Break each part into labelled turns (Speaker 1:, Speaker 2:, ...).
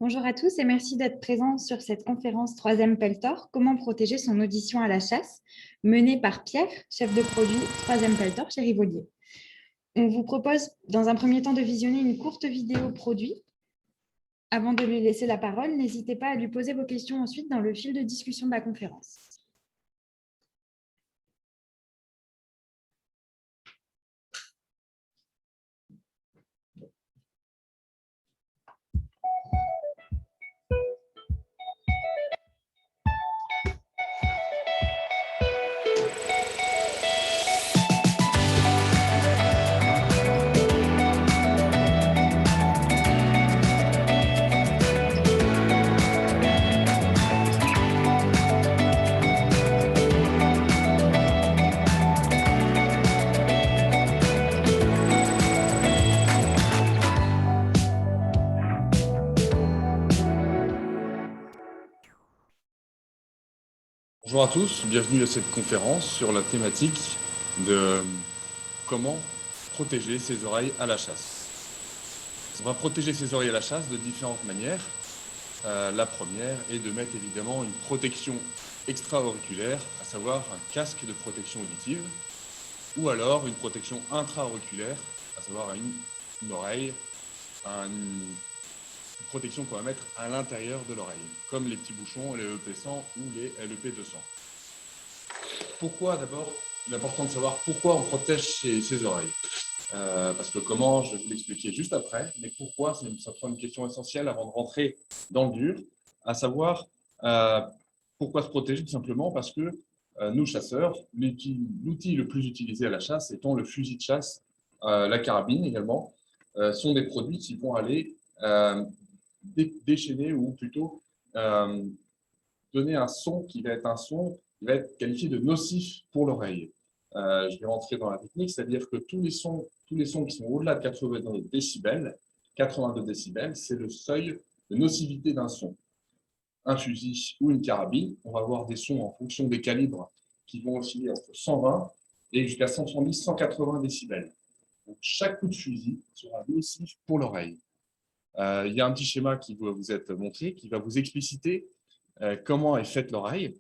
Speaker 1: Bonjour à tous et merci d'être présents sur cette conférence 3e Peltor, comment protéger son audition à la chasse, menée par Pierre, chef de produit 3e Peltor chez Rivolier. On vous propose dans un premier temps de visionner une courte vidéo produit. Avant de lui laisser la parole, n'hésitez pas à lui poser vos questions ensuite dans le fil de discussion de la conférence.
Speaker 2: Bonjour à tous, bienvenue à cette conférence sur la thématique de comment protéger ses oreilles à la chasse. On va protéger ses oreilles à la chasse de différentes manières. La première est de mettre évidemment une protection extra-auriculaire, à savoir un casque de protection auditive, ou alors une protection intra-auriculaire, à savoir une oreille, une protection qu'on va mettre à l'intérieur de l'oreille, comme les petits bouchons, les EP100 ou les LEP200. Pourquoi d'abord, il est important de savoir pourquoi on protège ses oreilles. Parce que comment, je vais vous l'expliquer juste après, mais pourquoi, ça prend une question essentielle avant de rentrer dans le dur, à savoir pourquoi se protéger, tout simplement parce que nous, chasseurs, l'outil le plus utilisé à la chasse étant le fusil de chasse, la carabine également, sont des produits qui vont aller déchaîner ou plutôt donner un son qui va être un son qui va être qualifié de nocif pour l'oreille. Je vais rentrer dans la technique, c'est-à-dire que tous les sons qui sont au-delà de 82 décibels, c'est le seuil de nocivité d'un son. Un fusil ou une carabine, on va avoir des sons en fonction des calibres qui vont osciller entre 120 et jusqu'à 170, 180 décibels. Donc, chaque coup de fusil sera nocif pour l'oreille. Il y a un petit schéma qui va vous être montré, qui va vous expliciter comment est faite l'oreille.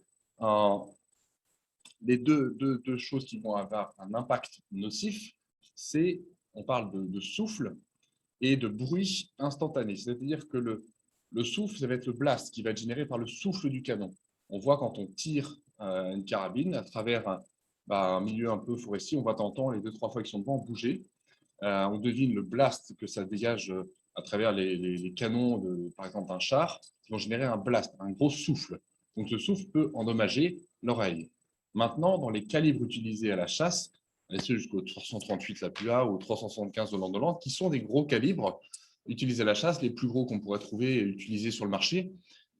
Speaker 2: Les deux choses qui vont avoir un impact nocif, c'est, on parle de souffle et de bruit instantané. C'est-à-dire que le souffle, ça va être le blast qui va être généré par le souffle du canon. On voit quand on tire une carabine à travers un milieu un peu forestier, on va t'entendre les 2-3 fois qu'ils sont devant bouger. On devine le blast que ça dégage à travers les canons, par exemple, d'un char, qui vont générer un blast, un gros souffle. Donc, ce souffle peut endommager l'oreille. Maintenant, dans les calibres utilisés à la chasse, ceux jusqu'au 338 la PUA ou 375 de Landoland, qui sont des gros calibres utilisés à la chasse, les plus gros qu'on pourrait trouver et utiliser sur le marché,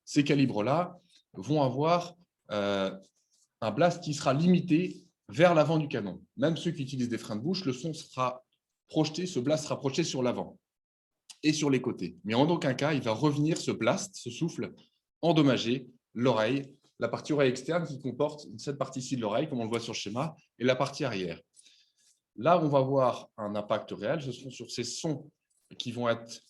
Speaker 2: ces calibres-là vont avoir un blast qui sera limité vers l'avant du canon. Même ceux qui utilisent des freins de bouche, le son sera projeté, ce blast sera projeté sur l'avant et sur les côtés. Mais en aucun cas, il va revenir ce blast, ce souffle, endommager l'oreille, la partie oreille externe qui comporte cette partie-ci de l'oreille, comme on le voit sur le schéma, et la partie arrière. Là, on va voir un impact réel, ce sont sur ces sons qui vont être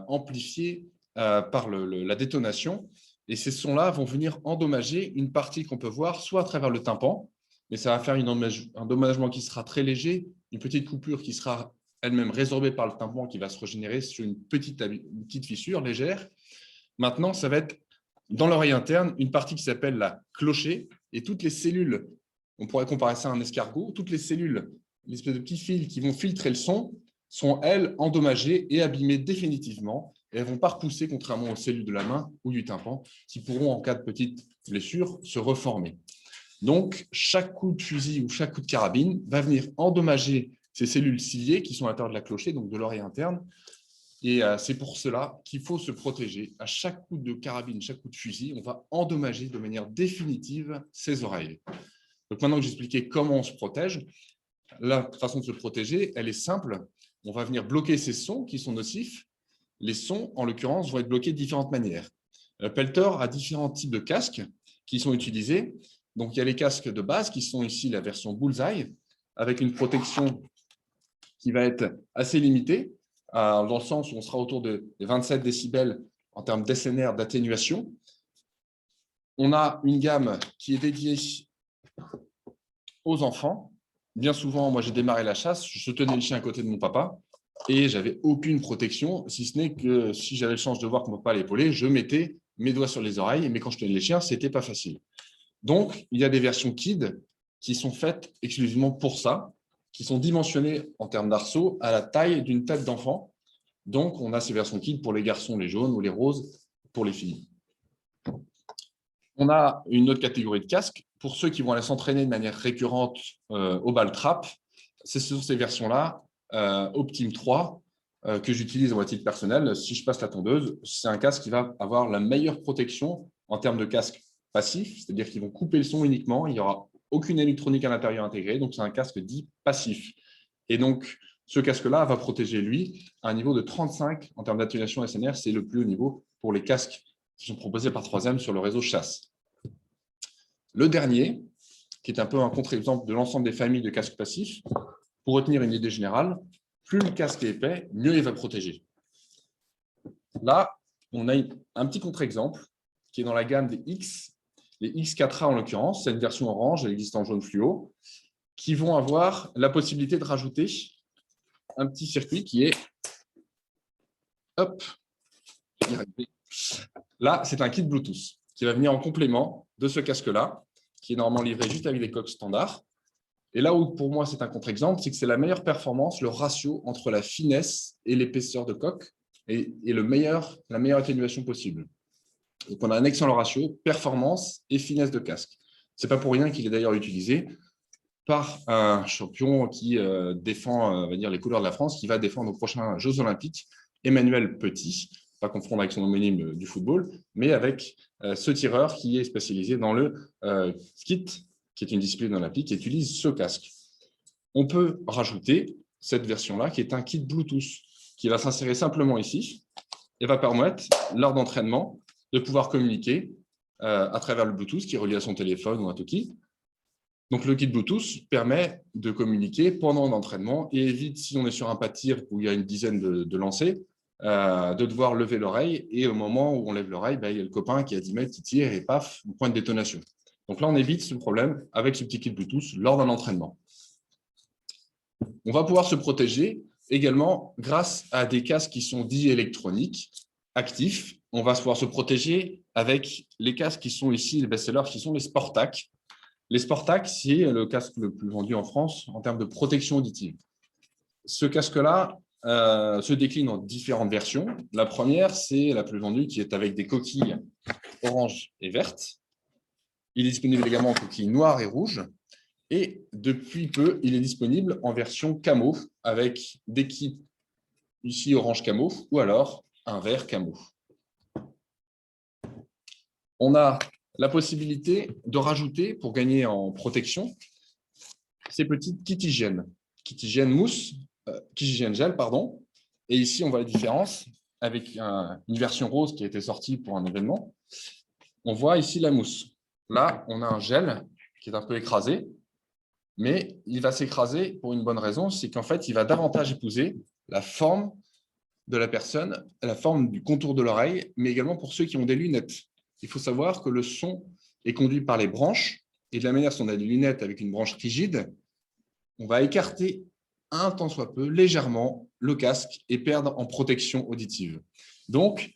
Speaker 2: amplifiés par la détonation, et ces sons-là vont venir endommager une partie qu'on peut voir soit à travers le tympan, mais ça va faire un endommagement qui sera très léger, une petite coupure qui sera elle-même résorbée par le tympan qui va se régénérer sur une petite fissure légère. Maintenant, ça va être dans l'oreille interne, une partie qui s'appelle la clocher, et toutes les cellules, on pourrait comparer ça à un escargot, toutes les cellules, l'espèce de petits fils qui vont filtrer le son, sont, elles, endommagées et abîmées définitivement, et elles ne vont pas repousser, contrairement aux cellules de la main ou du tympan, qui pourront, en cas de petite blessure, se reformer. Donc, chaque coup de fusil ou chaque coup de carabine va venir endommager ces cellules ciliées qui sont à l'intérieur de la clocher, donc de l'oreille interne. Et c'est pour cela qu'il faut se protéger. À chaque coup de carabine, chaque coup de fusil, on va endommager de manière définitive ses oreilles. Donc, maintenant que j'ai expliqué comment on se protège, la façon de se protéger, elle est simple. On va venir bloquer ces sons qui sont nocifs. Les sons, en l'occurrence, vont être bloqués de différentes manières. Peltor a différents types de casques qui sont utilisés. Donc, il y a les casques de base qui sont ici la version Bullseye, avec une protection qui va être assez limitée, dans le sens où on sera autour des 27 décibels en termes d'SNR, d'atténuation. On a une gamme qui est dédiée aux enfants. Bien souvent, moi, j'ai démarré la chasse, je tenais le chien à côté de mon papa et j'avais aucune protection, si ce n'est que si j'avais le chance de voir que mon papa l'épaulait, je mettais mes doigts sur les oreilles, mais quand je tenais les chiens, c'était pas facile. Donc, il y a des versions Kid qui sont faites exclusivement pour ça, qui sont dimensionnées en termes d'arceau à la taille d'une tête d'enfant. Donc, on a ces versions Kid pour les garçons, les jaunes ou les roses pour les filles. On a une autre catégorie de casques. Pour ceux qui vont aller s'entraîner de manière récurrente au ball trap, c'est sur ces versions-là, Optime 3, que j'utilise à titre personnel. Si je passe la tondeuse, c'est un casque qui va avoir la meilleure protection en termes de casque passif, c'est-à-dire qu'ils vont couper le son uniquement, il n'y aura aucune électronique à l'intérieur intégrée, donc c'est un casque dit passif. Et donc, ce casque-là va protéger, lui, à un niveau de 35 en termes d'atténuation SNR, c'est le plus haut niveau pour les casques qui sont proposés par 3M sur le réseau chasse. Le dernier, qui est un peu un contre-exemple de l'ensemble des familles de casques passifs, pour retenir une idée générale, plus le casque est épais, mieux il va protéger. Là, on a un petit contre-exemple qui est dans la gamme des X, les X4A en l'occurrence, c'est une version orange, elle existe en jaune fluo, qui vont avoir la possibilité de rajouter un petit circuit qui est, hop, là, c'est un kit Bluetooth qui va venir en complément de ce casque-là, qui est normalement livré juste avec des coques standards. Et là où, pour moi, c'est un contre-exemple, c'est que c'est la meilleure performance, le ratio entre la finesse et l'épaisseur de coque et la meilleure atténuation possible. Donc, on a un excellent ratio, performance et finesse de casque. Ce n'est pas pour rien qu'il est d'ailleurs utilisé par un champion qui défend on va dire, les couleurs de la France, qui va défendre aux prochains Jeux Olympiques, Emmanuel Petit, pas confondre avec son homonyme du football, mais avec ce tireur qui est spécialisé dans le skeet, qui est une discipline olympique, qui utilise ce casque. On peut rajouter cette version-là, qui est un kit Bluetooth, qui va s'insérer simplement ici et va permettre, lors d'entraînement, de pouvoir communiquer à travers le Bluetooth qui est relié à son téléphone ou un Toki. Donc, le kit Bluetooth permet de communiquer pendant l'entraînement et évite, si on est sur un pas de tir où il y a une dizaine de lancers, de devoir lever l'oreille. Et au moment où on lève l'oreille, il y a le copain qui est à 10 mètres qui tire et paf, point de détonation. Donc là, on évite ce problème avec ce petit kit Bluetooth lors d'un entraînement. On va pouvoir se protéger également grâce à des casques qui sont dits électroniques, actifs. On va pouvoir se protéger avec les casques qui sont ici, les best-sellers, qui sont les Sportac. Les Sportac, c'est le casque le plus vendu en France en termes de protection auditive. Ce casque-là se décline en différentes versions. La première, c'est la plus vendue, qui est avec des coquilles orange et vertes. Il est disponible également en coquilles noires et rouges. Et depuis peu, il est disponible en version camo, avec des kits ici orange camo, ou alors un vert camo. On a la possibilité de rajouter, pour gagner en protection, ces petites kits hygiène mousse, kit hygiène gel, pardon. Et ici, on voit la différence avec une version rose qui a été sortie pour un événement. On voit ici la mousse. Là, on a un gel qui est un peu écrasé, mais il va s'écraser pour une bonne raison, c'est qu'en fait, il va davantage épouser la forme de la personne, la forme du contour de l'oreille, mais également pour ceux qui ont des lunettes. Il faut savoir que le son est conduit par les branches, et de la manière dont on a des lunettes avec une branche rigide, on va écarter un tant soit peu, légèrement, le casque et perdre en protection auditive. Donc,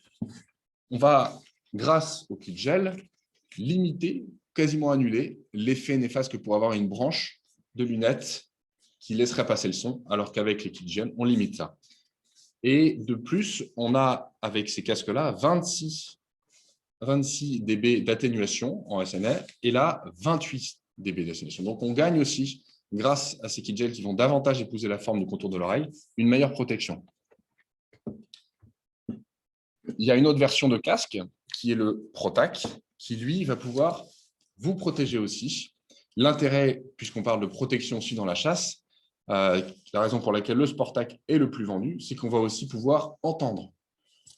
Speaker 2: on va, grâce au kit gel, limiter, quasiment annuler l'effet néfaste que pourrait avoir une branche de lunettes qui laisserait passer le son, alors qu'avec les kits gel, on limite ça. Et de plus, on a, avec ces casques-là, 26 dB d'atténuation en SNR, et là, 28 dB d'atténuation. Donc, on gagne aussi, grâce à ces kits gel qui vont davantage épouser la forme du contour de l'oreille, une meilleure protection. Il y a une autre version de casque, qui est le Protac, qui, lui, va pouvoir vous protéger aussi. L'intérêt, puisqu'on parle de protection aussi dans la chasse, la raison pour laquelle le Sportac est le plus vendu, c'est qu'on va aussi pouvoir entendre.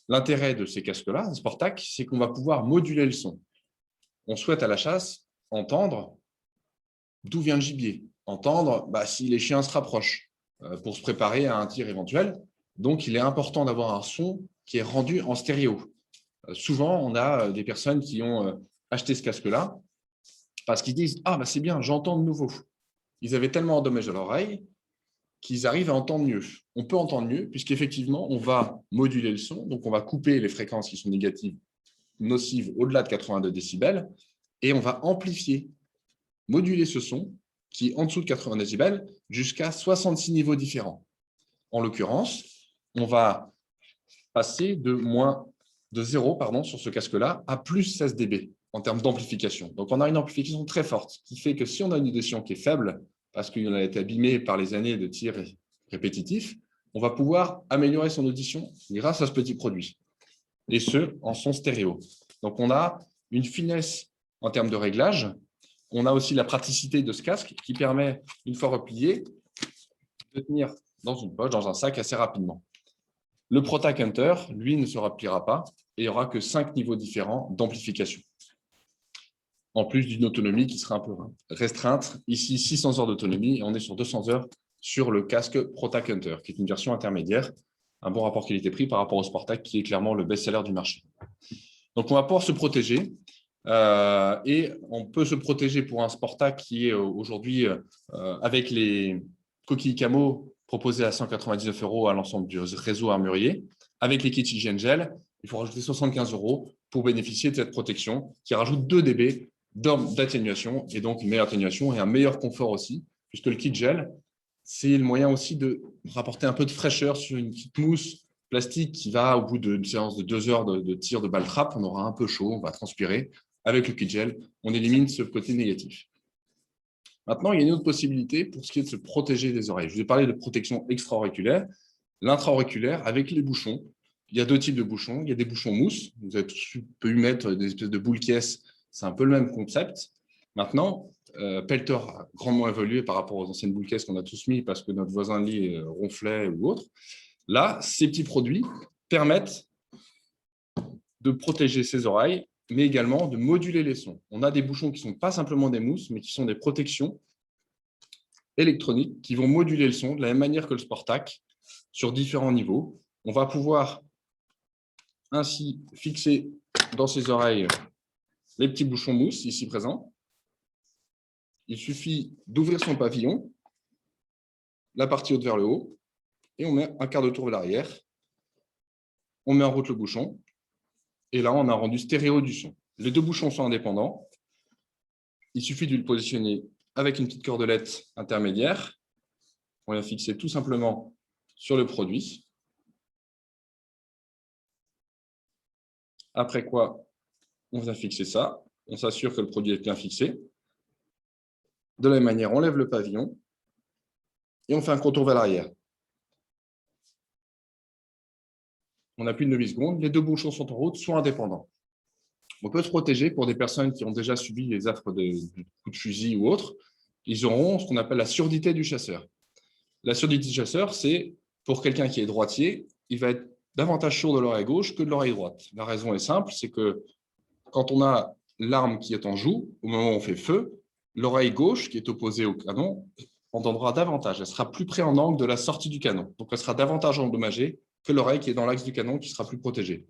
Speaker 2: L'intérêt de ces casques-là, le Sportac, c'est qu'on va pouvoir moduler le son. On souhaite à la chasse entendre d'où vient le gibier, entendre si les chiens se rapprochent pour se préparer à un tir éventuel. Donc, il est important d'avoir un son qui est rendu en stéréo. Souvent, on a des personnes qui ont acheté ce casque-là parce qu'ils disent « Ah, bah, c'est bien, j'entends de nouveau ». Ils avaient tellement endommagé l'oreille qu'ils arrivent à entendre mieux. On peut entendre mieux puisqu'effectivement, on va moduler le son. Donc, on va couper les fréquences qui sont négatives, nocives au-delà de 82 décibels et on va amplifier, moduler ce son qui est en dessous de 80 décibels jusqu'à 66 niveaux différents. En l'occurrence, on va passer de 0 sur ce casque-là à plus 16 dB en termes d'amplification. Donc, on a une amplification très forte qui fait que si on a une audition qui est faible, parce qu'il a été abîmé par les années de tir répétitif, on va pouvoir améliorer son audition grâce à ce petit produit, et ce, en son stéréo. Donc, on a une finesse en termes de réglage. On a aussi la praticité de ce casque qui permet, une fois replié, de tenir dans une poche, dans un sac assez rapidement. Le Protac Hunter, lui, ne se repliera pas et il n'y aura que 5 niveaux différents d'amplification. En plus d'une autonomie qui sera un peu restreinte. Ici, 600 heures d'autonomie et on est sur 200 heures sur le casque Protac Hunter, qui est une version intermédiaire. Un bon rapport qualité-prix par rapport au Sportac, qui est clairement le best-seller du marché. Donc, on va pouvoir se protéger. Et on peut se protéger pour un Sportac qui est aujourd'hui avec les coquilles camo proposées à 199 € à l'ensemble du réseau armurier. Avec les kits hygiène gel, il faut rajouter 75 € pour bénéficier de cette protection qui rajoute 2 dB d'atténuation et donc une meilleure atténuation et un meilleur confort aussi, puisque le kit gel, c'est le moyen aussi de rapporter un peu de fraîcheur sur une petite mousse plastique qui va, au bout d'une séance de 2 heures de tir de balle trappe, on aura un peu chaud, on va transpirer. Avec le kit gel, on élimine ce côté négatif. Maintenant, il y a une autre possibilité pour ce qui est de se protéger des oreilles. Je vous ai parlé de protection extra-auriculaire. L'intra-auriculaire, avec les bouchons, il y a 2 types de bouchons. Il y a des bouchons mousse. Vous avez pu y mettre des espèces de boules caisses. C'est un peu le même concept. Maintenant, Peltor a grandement évolué par rapport aux anciennes boules caisses qu'on a tous mis parce que notre voisin de lit ronflait ou autre. Là, ces petits produits permettent de protéger ses oreilles, mais également de moduler les sons. On a des bouchons qui ne sont pas simplement des mousses, mais qui sont des protections électroniques qui vont moduler le son de la même manière que le Sportac sur différents niveaux. On va pouvoir ainsi fixer dans ses oreilles les petits bouchons mousse ici présents. Il suffit d'ouvrir son pavillon, la partie haute vers le haut, et on met un quart de tour vers l'arrière. On met en route le bouchon, et là, on a un rendu stéréo du son. Les 2 bouchons sont indépendants. Il suffit de le positionner avec une petite cordelette intermédiaire. On vient fixer tout simplement sur le produit. Après quoi, on vient fixer ça. On s'assure que le produit est bien fixé. De la même manière, on lève le pavillon et on fait un contour vers l'arrière. On appuie une demi-seconde. Les 2 bouchons sont en route, soit indépendants. On peut se protéger pour des personnes qui ont déjà subi les affres de coups de fusil ou autres. Ils auront ce qu'on appelle la surdité du chasseur. La surdité du chasseur, c'est pour quelqu'un qui est droitier, il va être davantage sourd de l'oreille gauche que de l'oreille droite. La raison est simple, c'est que quand on a l'arme qui est en joue, au moment où on fait feu, l'oreille gauche, qui est opposée au canon, entendra davantage. Elle sera plus près en angle de la sortie du canon. Donc, elle sera davantage endommagée que l'oreille qui est dans l'axe du canon, qui sera plus protégée.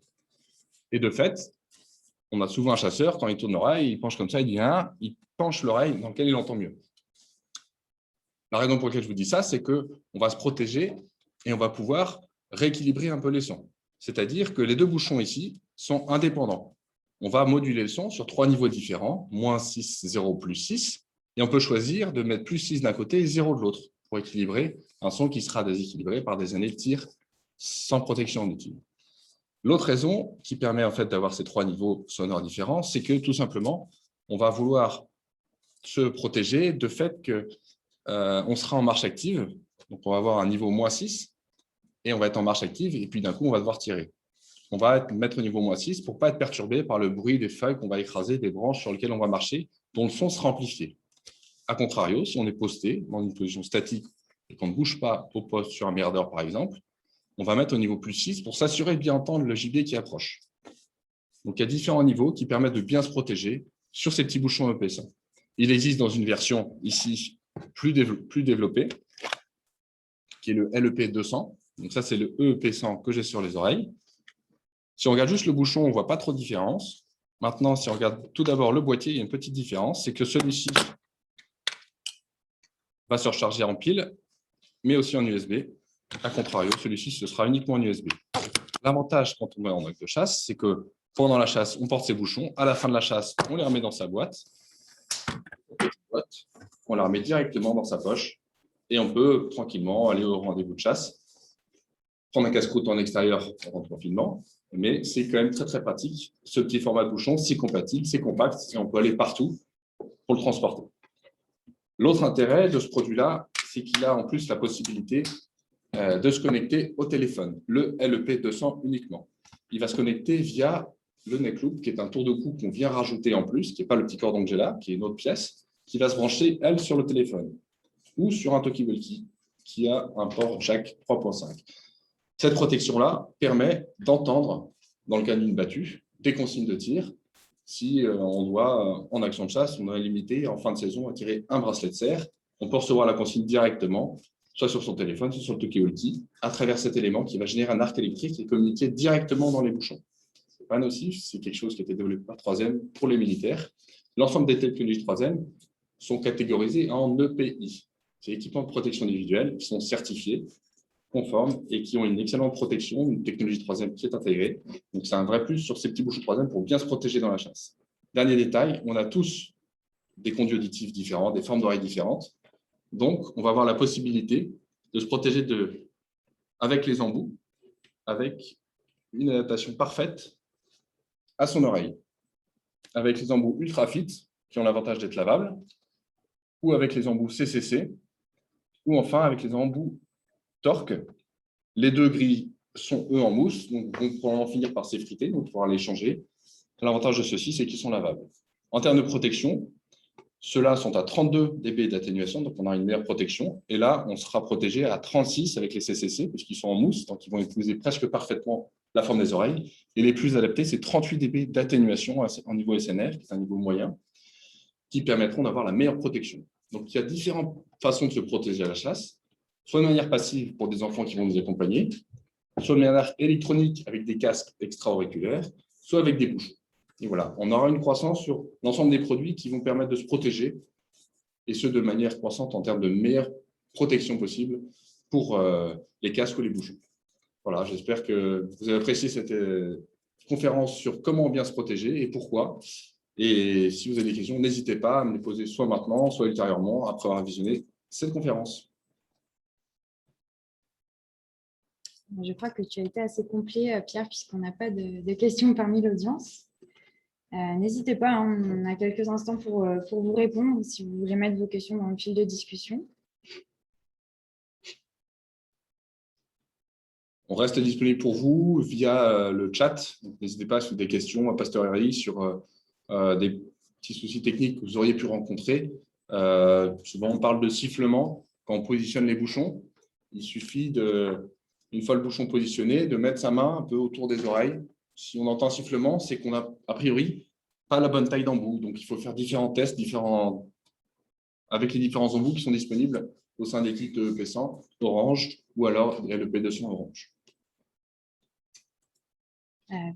Speaker 2: Et de fait, on a souvent un chasseur, quand il tourne l'oreille, il penche comme ça, il penche l'oreille dans laquelle il entend mieux. La raison pour laquelle je vous dis ça, c'est qu'on va se protéger et on va pouvoir rééquilibrer un peu les sons. C'est-à-dire que les 2 bouchons ici sont indépendants. On va moduler le son sur 3 niveaux différents, moins 6, 0, plus 6. Et on peut choisir de mettre plus 6 d'un côté et 0 de l'autre pour équilibrer un son qui sera déséquilibré par des années de tir sans protection auditive. L'autre raison qui permet en fait d'avoir ces 3 niveaux sonores différents, c'est que tout simplement, on va vouloir se protéger de fait qu'on sera en marche active. Donc, on va avoir un niveau moins 6 et on va être en marche active et puis d'un coup, on va devoir tirer. On va mettre au niveau moins 6 pour ne pas être perturbé par le bruit des feuilles qu'on va écraser, des branches sur lesquelles on va marcher, dont le son sera amplifié. A contrario, si on est posté dans une position statique et qu'on ne bouge pas au poste sur un mirador, par exemple, on va mettre au niveau plus 6 pour s'assurer de bien entendre le gibier qui approche. Donc, il y a différents niveaux qui permettent de bien se protéger sur ces petits bouchons EPS. Il existe dans une version ici plus développée, qui est le LEP 200. Donc, ça, c'est le EEP 100 que j'ai sur les oreilles. Si on regarde juste le bouchon, on ne voit pas trop de différence. Maintenant, si on regarde tout d'abord le boîtier, il y a une petite différence, c'est que celui-ci va se recharger en pile, mais aussi en USB. A contrario, celui-ci, ce sera uniquement en USB. L'avantage quand on est en mode de chasse, c'est que pendant la chasse, on porte ses bouchons. À la fin de la chasse, on les remet dans sa boîte. On la remet directement dans sa poche et on peut tranquillement aller au rendez-vous de chasse, prendre un casse-croûte en extérieur en confinement, mais c'est quand même très très pratique. Ce petit format de bouchon, c'est compatible, c'est compact et on peut aller partout pour le transporter. L'autre intérêt de ce produit-là, c'est qu'il a en plus la possibilité de se connecter au téléphone, le LEP200 uniquement. Il va se connecter via le neck loop, qui est un tour de cou qu'on vient rajouter en plus, qui n'est pas le petit cordon que j'ai là, qui est une autre pièce, qui va se brancher, elle, sur le téléphone ou sur un talkie-walkie qui a un port jack 3.5. Cette protection-là permet d'entendre, dans le cas d'une battue, des consignes de tir. Si on doit, en action de chasse, on est limité en fin de saison à tirer un bracelet de serre, on peut recevoir la consigne directement, soit sur son téléphone, soit sur le talkie-walkie, à travers cet élément qui va générer un arc électrique et communiquer directement dans les bouchons. Ce n'est pas nocif, c'est quelque chose qui a été développé par 3M pour les militaires. L'ensemble des technologies 3M sont catégorisées en EPI. C'est équipements de protection individuelle qui sont certifiés, conformes et qui ont une excellente protection, une technologie 3M qui est intégrée. Donc, c'est un vrai plus sur ces petits bouchons 3M pour bien se protéger dans la chasse. Dernier détail, on a tous des conduits auditifs différents, des formes d'oreilles différentes. Donc, on va avoir la possibilité de se protéger avec les embouts, avec une adaptation parfaite à son oreille. Avec les embouts Ultra Fit, qui ont l'avantage d'être lavables, ou avec les embouts CCC, ou enfin avec les embouts Torque. Les deux grilles sont, eux, en mousse, donc on pourra en finir par s'effriter, donc on pourra les changer. L'avantage de ceux-ci, c'est qu'ils sont lavables. En termes de protection, ceux-là sont à 32 dB d'atténuation, donc on a une meilleure protection. Et là, on sera protégé à 36 avec les CCC, puisqu'ils sont en mousse, donc ils vont épouser presque parfaitement la forme des oreilles. Et les plus adaptés, c'est 38 dB d'atténuation au niveau SNR, qui est un niveau moyen, qui permettront d'avoir la meilleure protection. Donc, il y a différentes façons de se protéger à la chasse, soit de manière passive pour des enfants qui vont nous accompagner, soit de manière électronique avec des casques extra-auriculaires, soit avec des bouchons. Et voilà, on aura une croissance sur l'ensemble des produits qui vont permettre de se protéger, et ce, de manière croissante en termes de meilleure protection possible pour les casques ou les bouchons. Voilà, j'espère que vous avez apprécié cette conférence sur comment bien se protéger et pourquoi. Et si vous avez des questions, n'hésitez pas à me les poser soit maintenant, soit ultérieurement, après avoir visionné cette conférence.
Speaker 1: Je crois que tu as été assez complet, Pierre, puisqu'on n'a pas de questions parmi l'audience. N'hésitez pas, hein, on a quelques instants pour vous répondre si vous voulez mettre vos questions dans le fil de discussion.
Speaker 2: On reste disponible pour vous via le chat. N'hésitez pas sur des questions à Pasteur sur des petits soucis techniques que vous auriez pu rencontrer. Souvent, on parle de sifflement quand on positionne les bouchons. Il suffit, une fois le bouchon positionné, de mettre sa main un peu autour des oreilles. Si on entend un sifflement, c'est qu'on n'a a priori pas la bonne taille d'embout. Donc, il faut faire différents tests avec les différents embouts qui sont disponibles au sein des kits de EP100 Orange ou alors le P200 Orange.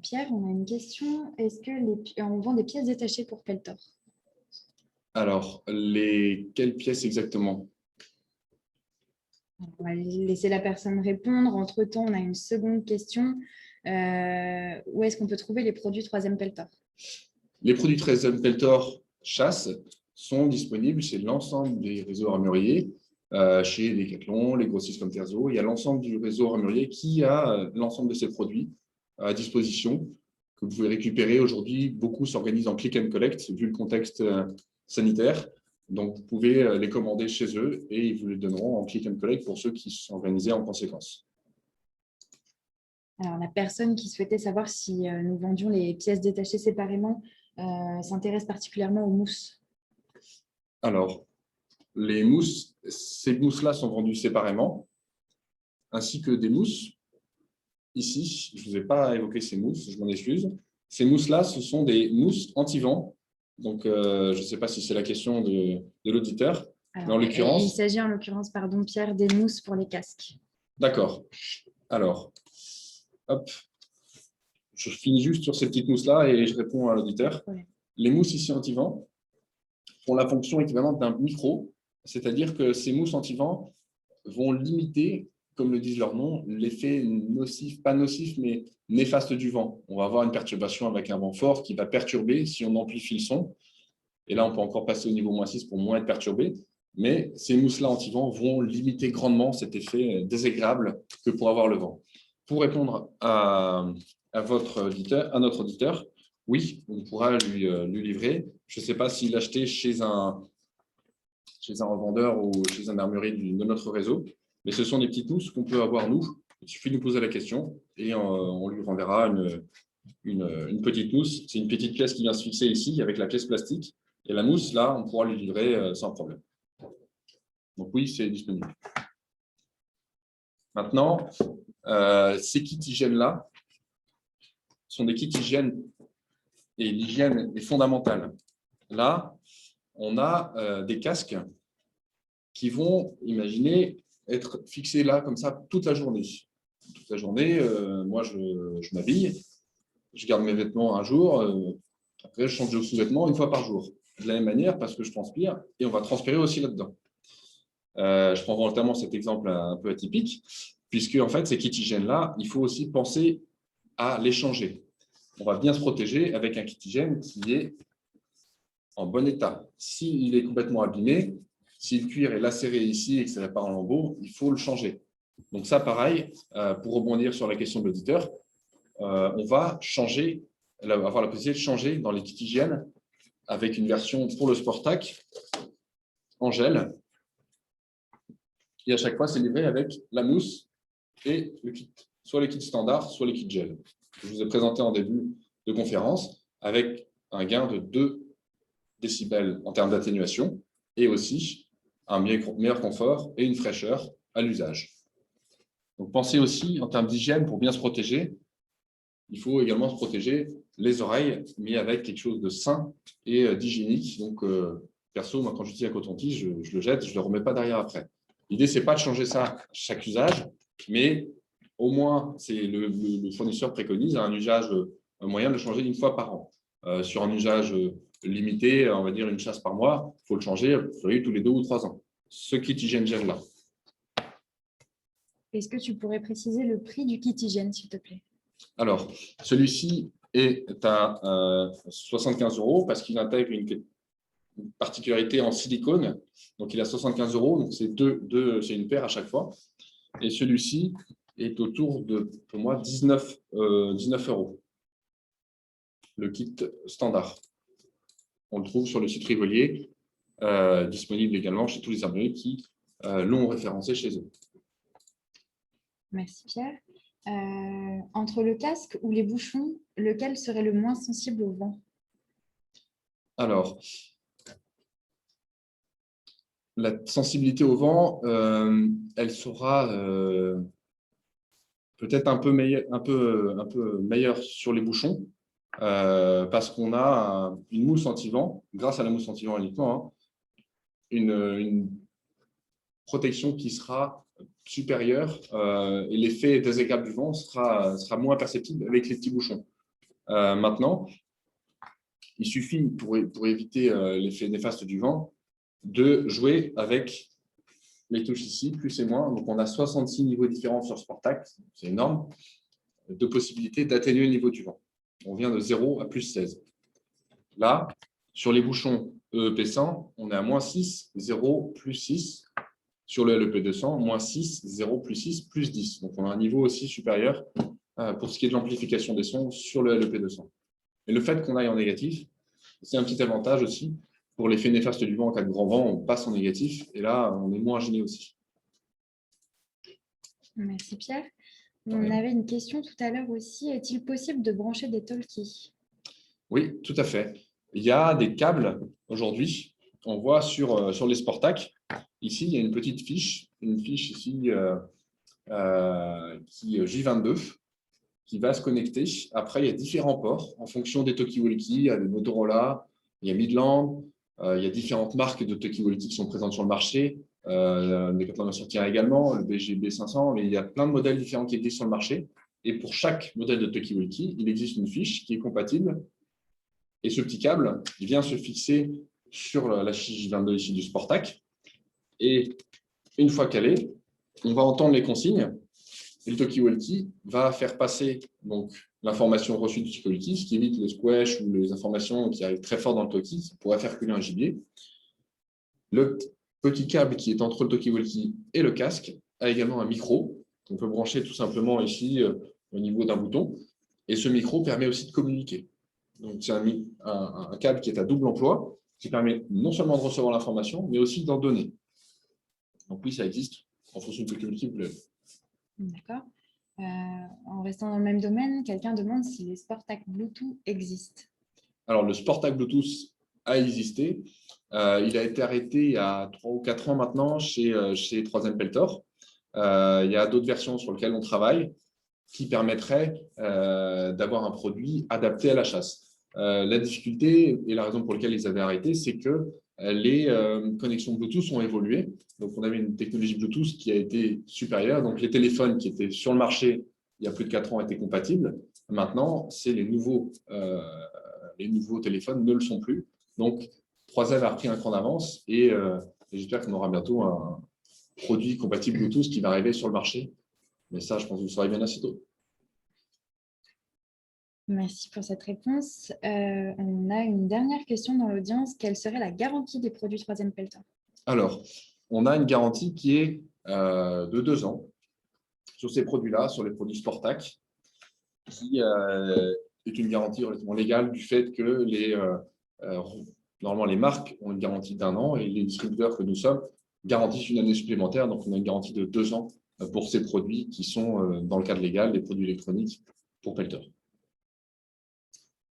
Speaker 1: Pierre, on a une question. Est-ce qu'on vend des pièces détachées pour Peltor?
Speaker 2: Alors, quelles pièces exactement?
Speaker 1: On va laisser la personne répondre. Entre-temps, on a une seconde question. Où est-ce qu'on peut trouver les produits 3e Peltor?
Speaker 2: Les produits 3e Peltor chasse sont disponibles chez l'ensemble des réseaux armuriers, chez Decathlon, les grossistes comme Terzo. Il y a l'ensemble du réseau armurier qui a l'ensemble de ces produits à disposition que vous pouvez récupérer. Aujourd'hui, beaucoup s'organisent en click and collect vu le contexte sanitaire. Donc, vous pouvez les commander chez eux et ils vous les donneront en click and collect pour ceux qui sont organisés en conséquence.
Speaker 1: Alors, la personne qui souhaitait savoir si nous vendions les pièces détachées séparément s'intéresse particulièrement aux mousses.
Speaker 2: Alors, les mousses, ces mousses-là sont vendues séparément, ainsi que des mousses. Ici, je ne vous ai pas évoqué ces mousses, je m'en excuse. Ces mousses-là, ce sont des mousses anti-vent. Donc, je ne sais pas si c'est la question de l'auditeur, mais en l'occurrence…
Speaker 1: Il s'agit en l'occurrence, pardon, Pierre, des mousses pour les casques.
Speaker 2: D'accord. Alors, hop, je finis juste sur ces petites mousses-là et je réponds à l'auditeur.
Speaker 1: Ouais.
Speaker 2: Les mousses ici anti-vent font la fonction équivalente d'un micro, c'est-à-dire que ces mousses anti-vent vont limiter, comme le disent leur nom, l'effet nocif, pas nocif, mais néfaste du vent. On va avoir une perturbation avec un vent fort qui va perturber si on amplifie le son. Et là, on peut encore passer au niveau -6 pour moins être perturbé. Mais ces mousses-là anti-vent vont limiter grandement cet effet désagréable que pourrait avoir le vent. Pour répondre à notre auditeur, oui, on pourra lui livrer. Je ne sais pas s'il l'achetait chez un revendeur ou chez un armurier de notre réseau, mais ce sont des petites mousses qu'on peut avoir nous. Il suffit de nous poser la question et on lui renverra une petite mousse. C'est une petite pièce qui vient se fixer ici avec la pièce plastique. Et la mousse, là, on pourra lui livrer sans problème. Donc oui, c'est disponible. Maintenant, ces kits hygiène-là sont des kits hygiène et l'hygiène est fondamentale. Là, on a des casques qui vont, imaginez, être fixés là, comme ça, toute la journée. Toute la journée, moi, je m'habille, je garde mes vêtements un jour, après, je change de sous-vêtements une fois par jour. De la même manière, parce que je transpire, et on va transpirer aussi là-dedans. Je prends volontairement cet exemple un peu atypique, puisque en fait, ces kits hygiène-là, il faut aussi penser à les changer. On va bien se protéger avec un kit hygiène qui est en bon état. S'il est complètement abîmé, si le cuir est lacéré ici et que ça part en lambeaux, il faut le changer. Donc ça, pareil, pour rebondir sur la question de l'auditeur, on va changer, avoir la possibilité de changer dans les kits hygiène avec une version pour le Sportac en gel. Et à chaque fois, c'est livré avec la mousse et le kit, soit les kits standards, soit les kits gel. Je vous ai présenté en début de conférence avec un gain de 2 décibels en termes d'atténuation et aussi un meilleur confort et une fraîcheur à l'usage. Donc, pensez aussi en termes d'hygiène pour bien se protéger. Il faut également se protéger les oreilles, mais avec quelque chose de sain et d'hygiénique. Donc, perso, moi, quand j'utilise un coton-tige, je le jette, je ne le remets pas derrière après. L'idée, ce n'est pas de changer ça à chaque usage, mais au moins, le fournisseur préconise un usage moyen de le changer une fois par an. Sur un usage limité, on va dire une chasse par mois, il faut le changer tous les 2 ou 3 ans. Ce kit hygiène gel-là.
Speaker 1: Est-ce que tu pourrais préciser le prix du kit hygiène, s'il te plaît?
Speaker 2: Alors, celui-ci est à 75 € parce qu'il intègre une particularité en silicone. Donc, il a 75 €. Donc, c'est une paire à chaque fois. Et celui-ci est autour de, pour moi, 19 €. Le kit standard. On le trouve sur le site Rivolier, disponible également chez tous les armuriers qui l'ont référencé chez eux.
Speaker 1: Merci Pierre. Entre le casque ou les bouchons, lequel serait le moins sensible au vent?
Speaker 2: Alors, la sensibilité au vent, elle sera peut-être un peu meilleure sur les bouchons, parce qu'on a une mousse anti-vent, grâce à la mousse anti-vent uniquement, une protection qui sera supérieure et l'effet désagréable du vent sera moins perceptible avec les petits bouchons. Maintenant, il suffit, pour éviter l'effet néfaste du vent, de jouer avec les touches ici, plus et moins. Donc, on a 66 niveaux différents sur Sportac, c'est énorme, de possibilités d'atténuer le niveau du vent. On vient de 0 à +16. Là, sur les bouchons EEP100, on est à -6, 0, +6. Sur le LEP200, -6, 0, +6, +10. Donc, on a un niveau aussi supérieur pour ce qui est de l'amplification des sons sur le LEP200. Et le fait qu'on aille en négatif, c'est un petit avantage aussi. Pour l'effet néfaste du vent, en cas de grand vent, on passe en négatif. Et là, on est moins gêné aussi.
Speaker 1: Merci Pierre. On avait une question tout à l'heure aussi. Est-il possible de brancher des talkies?
Speaker 2: Oui, tout à fait. Il y a des câbles aujourd'hui. On voit sur les Sportac. Ici, il y a une petite fiche. Une fiche ici qui J22 qui va se connecter. Après, il y a différents ports en fonction des talkie-walkie. Il y a des Motorola, il y a Midland. Il y a différentes marques de talkie-walkie qui sont présentes sur le marché. Decathlon en sortira également, le BGB 500, mais il y a plein de modèles différents qui existent sur le marché. Et pour chaque modèle de talkie-walkie, il existe une fiche qui est compatible. Et ce petit câble, il vient se fixer sur la fiche 22 ici du Sportac. Et une fois qu'elle est, on va entendre les consignes. Et le talkie-walkie va faire passer l'information reçue du talkie-walkie, ce qui évite le squash ou les informations qui arrivent très fort dans le talkie, ça pourrait faire couler un gibier. Le petit câble qui est entre le talkie-walkie et le casque a également un micro. On peut brancher tout simplement ici au niveau d'un bouton. Et ce micro permet aussi de communiquer. Donc, c'est un câble qui est à double emploi, qui permet non seulement de recevoir l'information, mais aussi d'en donner. Donc oui, ça existe en fonction de talkie-walkie que vous l'avez.
Speaker 1: D'accord. En restant dans le même domaine, quelqu'un demande si les Sportac Bluetooth existent.
Speaker 2: Alors, le Sportac Bluetooth a existé. Il a été arrêté il y a 3 ou 4 ans maintenant chez 3M Peltor. Il y a d'autres versions sur lesquelles on travaille qui permettraient d'avoir un produit adapté à la chasse. La difficulté et la raison pour laquelle ils avaient arrêté, c'est que les connexions Bluetooth ont évolué. Donc, on avait une technologie Bluetooth qui a été supérieure. Donc, les téléphones qui étaient sur le marché il y a plus de 4 ans étaient compatibles. Maintenant, c'est les nouveaux téléphones ne le sont plus. Donc, 3M a pris un cran d'avance et j'espère qu'on aura bientôt un produit compatible Bluetooth qui va arriver sur le marché. Mais ça, je pense que vous le saurez bien assez tôt.
Speaker 1: Merci pour cette réponse. On a une dernière question dans l'audience. Quelle serait la garantie des produits 3M Peltor?
Speaker 2: Alors, on a une garantie qui est de 2 ans sur ces produits-là, sur les produits Sportac, qui est une garantie relativement légale du fait que normalement les marques ont une garantie d'1 an et les distributeurs que nous sommes garantissent une année supplémentaire. Donc, on a une garantie de 2 ans pour ces produits qui sont dans le cadre légal, les produits électroniques pour Peltor.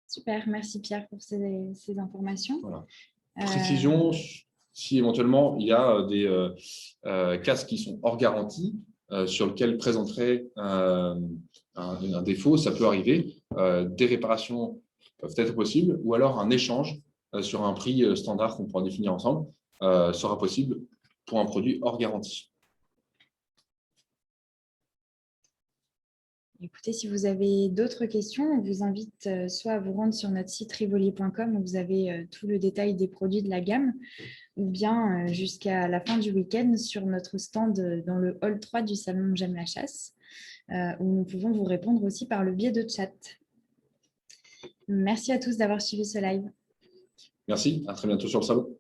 Speaker 1: Super, merci Pierre pour ces informations.
Speaker 2: Voilà. Précision, si éventuellement il y a des casques qui sont hors garantie, sur lesquels présenterait un défaut, ça peut arriver. Des réparations peuvent être possibles, ou alors un échange sur un prix standard qu'on pourra définir ensemble sera possible pour un produit hors garantie.
Speaker 1: Écoutez, si vous avez d'autres questions, on vous invite soit à vous rendre sur notre site rivolier.com où vous avez tout le détail des produits de la gamme, ou bien jusqu'à la fin du week-end sur notre stand dans le hall 3 du salon J'aime la chasse, où nous pouvons vous répondre aussi par le biais de chat. Merci à tous d'avoir suivi ce live.
Speaker 2: Merci, à très bientôt sur le salon.